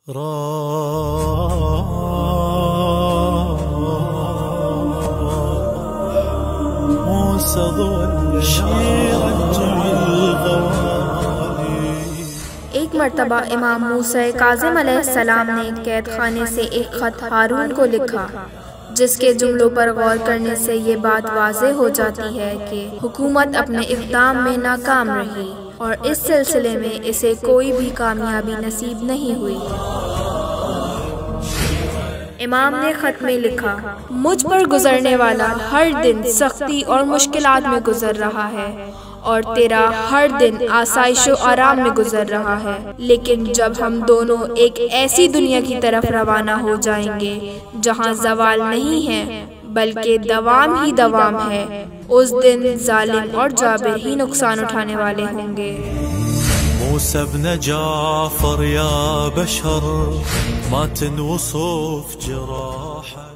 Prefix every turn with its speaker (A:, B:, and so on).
A: ایک مرتبہ امام موسیٰ کاظم علیہ السلام نے قید خانے سے ایک خط ہارون کو لکھا، جس کے جملوں پر غور کرنے سے یہ بات واضح ہو جاتی ہے کہ حکومت اپنے اقدام میں ناکام رہی اور اس سلسلے میں اسے کوئی بھی کامیابی نصیب نہیں ہوئی۔ امام نے خط میں لکھا، مجھ پر گزرنے والا ہر دن سختی اور مشکلات میں گزر رہا ہے اور تیرا ہر دن آسائش و آرام میں گزر رہا ہے، لیکن جب ہم دونوں ایک ایسی دنیا کی طرف روانہ ہو جائیں گے جہاں زوال نہیں ہے بلکہ دوام ہی دوام ہے، اس دن ظالم اور جابر ہی نقصان اٹھانے والے ہوں گے۔
B: موسى بن جعفر يا بشر ما تنوصف جراحا